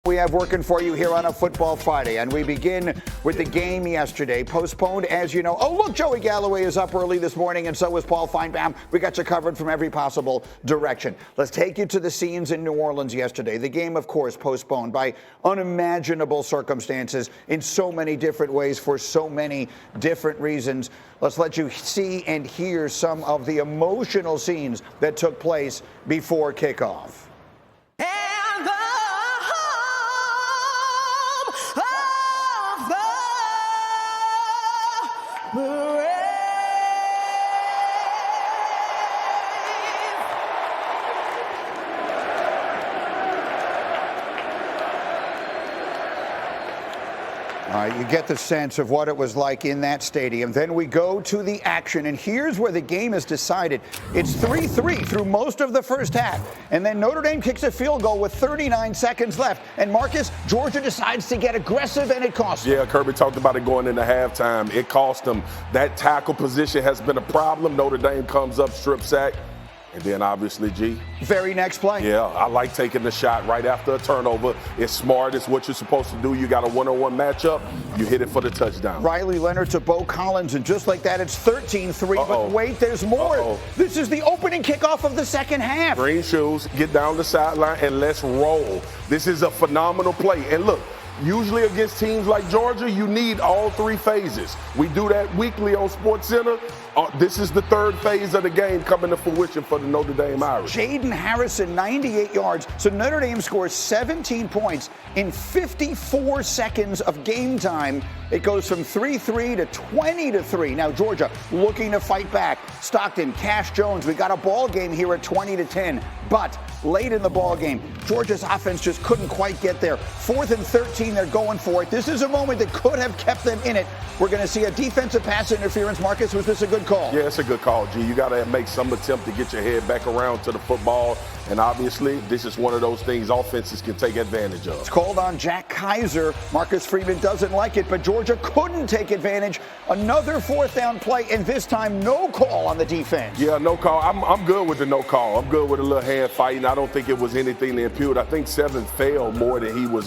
We have working for you here on a Football Friday, and we begin with the game yesterday, postponed, as you know. Oh, look, Joey Galloway is up early this morning, and so is Paul Finebaum. We got you covered from every possible direction. Let's take you to the scenes in New Orleans yesterday. The game, of course, postponed by unimaginable circumstances in so many different ways for so many different reasons. Let's let you see and hear some of the emotional scenes that took place before kickoff. You get the sense of what it was like in that stadium. Then we go to the action, and here's where the game is decided. It's 3-3 through most of the first half, and then Notre Dame kicks a field goal with 39 seconds left. And Marcus, Georgia decides to get aggressive, and it costs them. Yeah, Kirby talked about it going into halftime. It cost them. That tackle position has been a problem. Notre Dame comes up, strip sack. And then obviously, G. Very next play. Yeah, I like taking the shot right after a turnover. It's smart. It's what you're supposed to do. You got a one-on-one matchup. You hit it for the touchdown. Riley Leonard to Bo Collins, and just like that, it's 13-3. But wait, there's more. This is the opening kickoff of the second half. Green shoes, get down the sideline, and let's roll. This is a phenomenal play. And look, usually against teams like Georgia, you need all three phases. We do that weekly on SportsCenter. This is the third phase of the game coming to fruition for the Notre Dame Irish. Jaden Harrison, 98 yards. So Notre Dame scores 17 points in 54 seconds of game time. It goes from 3-3 to 20-3. Now Georgia looking to fight back. Stockton, Cash Jones. We got a ball game here at 20-10. But late in the ball game, Georgia's offense just couldn't quite get there. 4th and 13, they're going for it. This is a moment that could have kept them in it. We're going to see a defensive pass interference. Marcus, was this a good call? Yeah, it's a good call, G. You got to make some attempt to get your head back around to the football. And obviously, this is one of those things offenses can take advantage of. It's called on Jack Kaiser. Marcus Freeman doesn't like it, but Georgia couldn't take advantage. Another 4th down play, and this time no call on the defense. Yeah, no call. I'm good with the no call. I'm good with a little hand fighting. I don't think it was anything to impute. I think Seven failed more than he was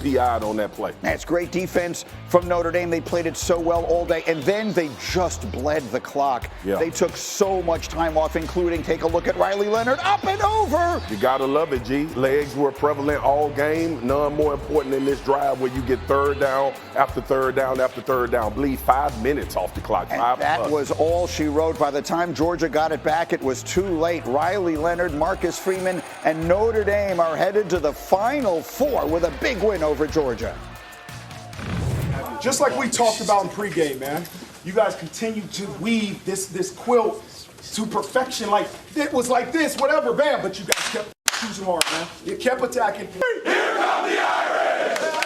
PI'd on that play. That's great defense from Notre Dame. They played it so well all day, and then they just bled the clock. Yeah. They took so much time off, including, take a look at Riley Leonard, up and over. You got to love it, G. Legs were prevalent all game. None more important than this drive where you get third down after third down after third down. Bleed 5 minutes off the clock. And that was all she wrote. By the time Georgia got it back, it was too late. Riley Leonard, Marcus Freeman, and Notre Dame are headed to the Final Four with a big win over Georgia. Just like we talked about in pregame, man. You guys continue to weave this quilt to perfection. Like, it was like this, whatever, bam. But you guys kept choosing hard, man. You kept attacking. Here come the Irish!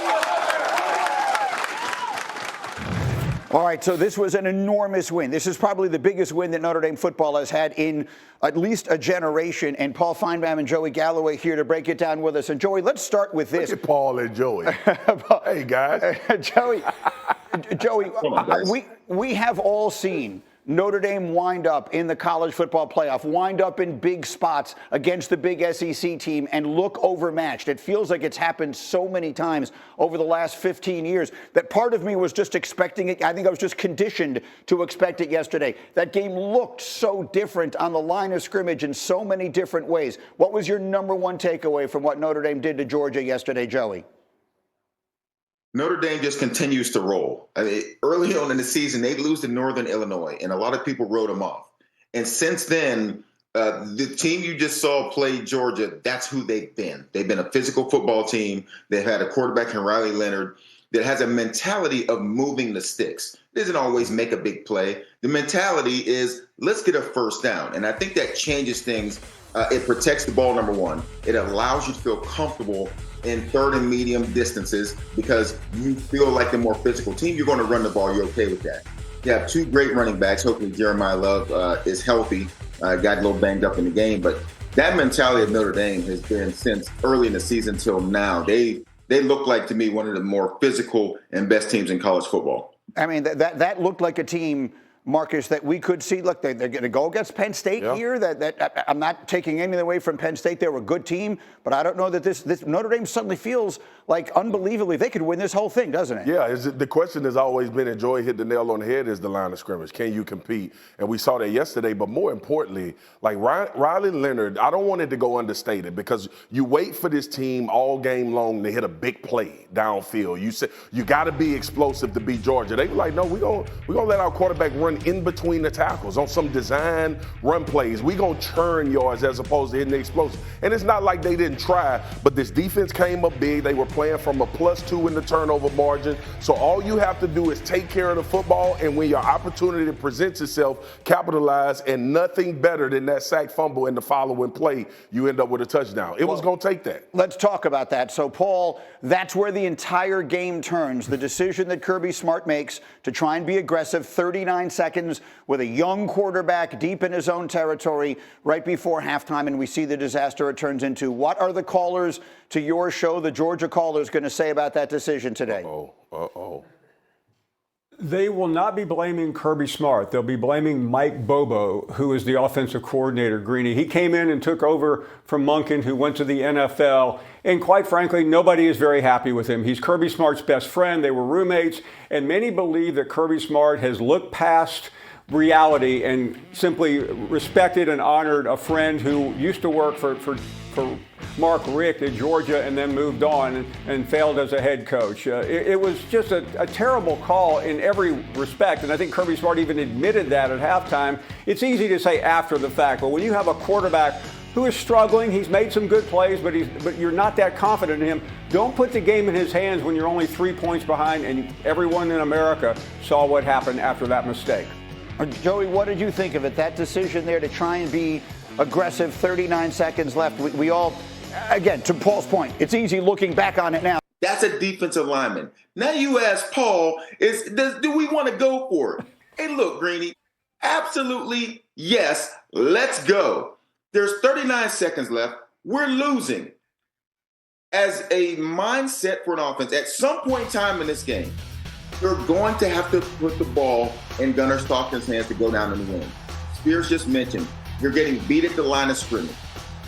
All right, so this was an enormous win. This is probably the biggest win that Notre Dame football has had in at least a generation. And Paul Finebaum and Joey Galloway here to break it down with us. And Joey, let's start with this. Look at Paul and Joey. Hey, guys. Joey, we have all seen Notre Dame wind up in the college football playoff, wind up in big spots against the big SEC team and look overmatched. It feels like it's happened so many times over the last 15 years that part of me was just expecting it. I think I was just conditioned to expect it yesterday. That game looked so different on the line of scrimmage in so many different ways. What was your number one takeaway from what Notre Dame did to Georgia yesterday, Joey? Notre Dame just continues to roll. I mean, early on in the season, they lose to Northern Illinois, and a lot of people wrote them off. And since then, the team you just saw play Georgia, that's who they've been. They've been a physical football team. They've had a quarterback in Riley Leonard that has a mentality of moving the sticks. It doesn't always make a big play. The mentality is, let's get a first down. And I think that changes things. It protects the ball, number one. It allows you to feel comfortable in third and medium distances because you feel like the more physical team, you're going to run the ball. You're okay with that. You have two great running backs. Hopefully Jeremiah Love is healthy. Got a little banged up in the game. But that mentality of Notre Dame has been since early in the season till now. They look like, to me, one of the more physical and best teams in college football. I mean, that looked like a team Marcus, that we could see? Look, they're going to go against Penn State here. That I'm not taking anything away from Penn State. They were a good team, but I don't know that this Notre Dame suddenly feels like unbelievably they could win this whole thing, doesn't it? Yeah, the question has always been, and Joy hit the nail on the head, is the line of scrimmage. Can you compete? And we saw that yesterday, but more importantly, like Riley Leonard, I don't want it to go understated because you wait for this team all game long to hit a big play downfield. You say you got to be explosive to beat Georgia. They were like, no, we're gonna let our quarterback run in between the tackles on some design run plays. We're gonna churn yards as opposed to hitting the explosive. And it's not like they didn't try, but this defense came up big. They were playing from a +2 in the turnover margin. So all you have to do is take care of the football, and when your opportunity presents itself, capitalize, and nothing better than that sack fumble in the following play, you end up with a touchdown. It was gonna take that. Let's talk about that. So, Paul, that's where the entire game turns. The decision that Kirby Smart makes to try and be aggressive, 39 seconds with a young quarterback deep in his own territory right before halftime, and we see the disaster it turns into. What are the callers to your show, the Georgia callers, going to say about that decision today? They will not be blaming Kirby Smart. They'll be blaming Mike Bobo, who is the offensive coordinator, Greeny. He came in and took over from Monken, who went to the NFL. And quite frankly, nobody is very happy with him. He's Kirby Smart's best friend. They were roommates. And many believe that Kirby Smart has looked past reality and simply respected and honored a friend who used to work for Mark Richt at Georgia and then moved on and failed as a head coach. It was just a terrible call in every respect, and I think Kirby Smart even admitted that at halftime. It's easy to say after the fact, but when you have a quarterback who is struggling, he's made some good plays, but you're not that confident in him, don't put the game in his hands when you're only 3 points behind, and everyone in America saw what happened after that mistake. Joey, what did you think of it, that decision there to try and be aggressive, 39 seconds left? We all, again, to Paul's point, it's easy looking back on it now. That's a defensive lineman. Now you ask Paul, do we want to go for it? Hey, look, Greeny, absolutely yes, let's go. There's 39 seconds left. We're losing. As a mindset for an offense, at some point in time in this game, you're going to have to put the ball in Gunnar Stockton's hands to go down in the win. Spears just mentioned, you're getting beat at the line of scrimmage.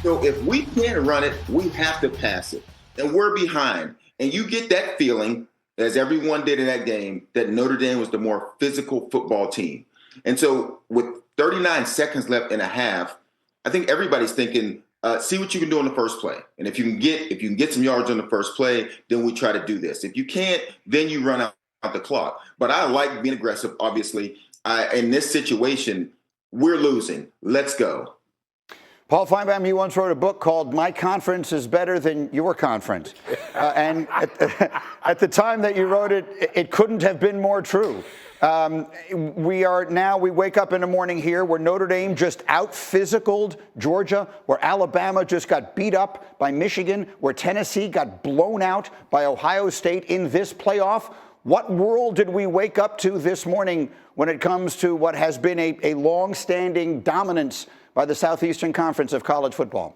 So if we can't run it, we have to pass it. And we're behind. And you get that feeling, as everyone did in that game, that Notre Dame was the more physical football team. And so with 39 seconds left and a half, I think everybody's thinking, see what you can do on the first play. And if you can get some yards on the first play, then we try to do this. If you can't, then you run out the clock. But I like being aggressive, obviously. In this situation, we're losing. Let's go. Paul Finebaum, you once wrote a book called My Conference is Better Than Your Conference. And at the time that you wrote it, it couldn't have been more true. We wake up in the morning here where Notre Dame just out-physicaled Georgia, where Alabama just got beat up by Michigan, where Tennessee got blown out by Ohio State in this playoff. What world did we wake up to this morning when it comes to what has been a long-standing dominance by the Southeastern Conference of college football?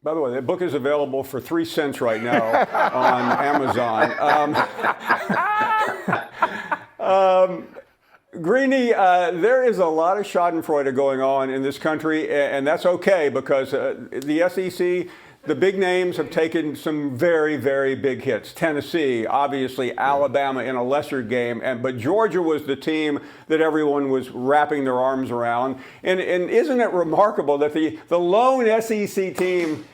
By the way, that book is available for 3 cents right now on Amazon. Greeny, there is a lot of schadenfreude going on in this country, and that's okay because the SEC, the big names have taken some very, very big hits. Tennessee, obviously, Alabama in a lesser game, but Georgia was the team that everyone was wrapping their arms around. And isn't it remarkable that the lone SEC team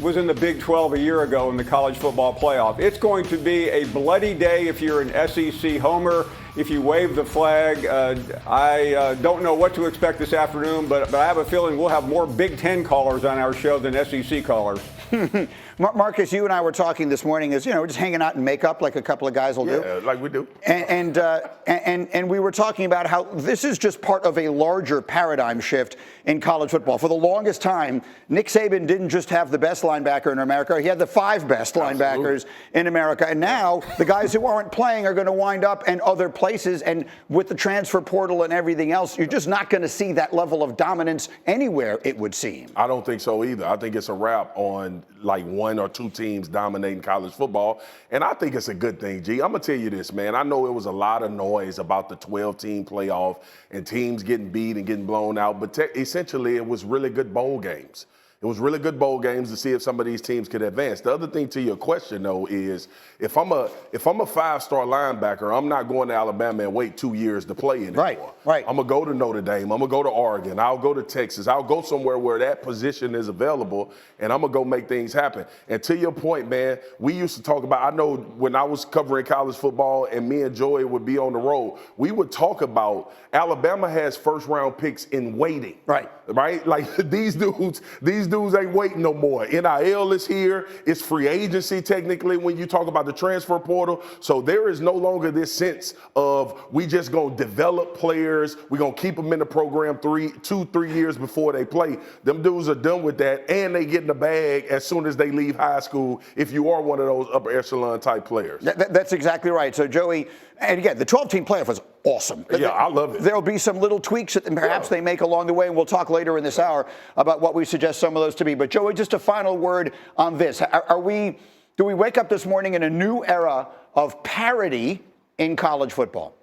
was in the Big 12 a year ago in the college football playoff? It's going to be a bloody day if you're an SEC homer, if you wave the flag. I don't know what to expect this afternoon, but I have a feeling we'll have more Big Ten callers on our show than SEC callers. Marcus, you and I were talking this morning as, we're just hanging out in makeup like a couple of guys will do. Yeah, like we do. And we were talking about how this is just part of a larger paradigm shift in college football. For the longest time, Nick Saban didn't just have the best linebacker in America. He had the 5 best linebackers in America. And now the guys who aren't playing are going to wind up and other players places. And with the transfer portal and everything else, you're just not going to see that level of dominance anywhere, it would seem. I don't think so either. I think it's a wrap on like one or two teams dominating college football. And I think it's a good thing, G. I'm going to tell you this, man. I know it was a lot of noise about the 12-team playoff and teams getting beat and getting blown out, but essentially it was really good bowl games. It was really good bowl games to see if some of these teams could advance. The other thing to your question, though, is if I'm a 5-star linebacker, I'm not going to Alabama and wait 2 years to play anymore. Right. I'm going to go to Notre Dame. I'm going to go to Oregon. I'll go to Texas. I'll go somewhere where that position is available, and I'm going to go make things happen. And to your point, man, we used to talk about, I know when I was covering college football and me and Joey would be on the road, we would talk about Alabama has first-round picks in waiting. Right. Like these dudes ain't waiting no more. NIL is here. It's free agency technically when you talk about the transfer portal. So there is no longer this sense of we just gonna develop players. We're gonna keep them in the program 2-3 years before they play. Them dudes are done with that, and they get in the bag as soon as they leave high school if you are one of those upper echelon type players. That's exactly right. So Joey, and again, the 12-team playoff was awesome. Yeah, I love it. There'll be some little tweaks that perhaps they make along the way, and we'll talk later in this hour about what we suggest some of those to be. But Joey, just a final word on this. Do we wake up this morning in a new era of parity in college football?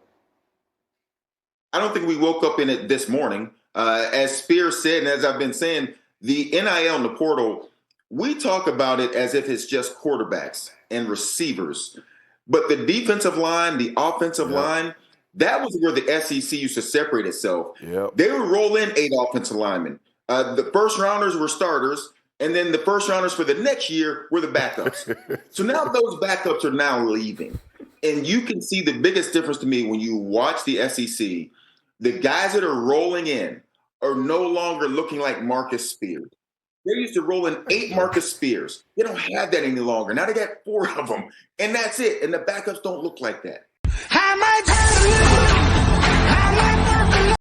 I don't think we woke up in it this morning. As Spears said, and as I've been saying, the NIL and the portal, we talk about it as if it's just quarterbacks and receivers. But the defensive line, the offensive line, that was where the SEC used to separate itself. Yep. They would roll in 8 offensive linemen. The first rounders were starters, and then the first rounders for the next year were the backups. So now those backups are now leaving. And you can see the biggest difference to me when you watch the SEC. The guys that are rolling in are no longer looking like Marcus Spears. They used to roll in 8 Marcus Spears. They don't have that any longer. Now they got 4 of them, and that's it. And the backups don't look like that. How much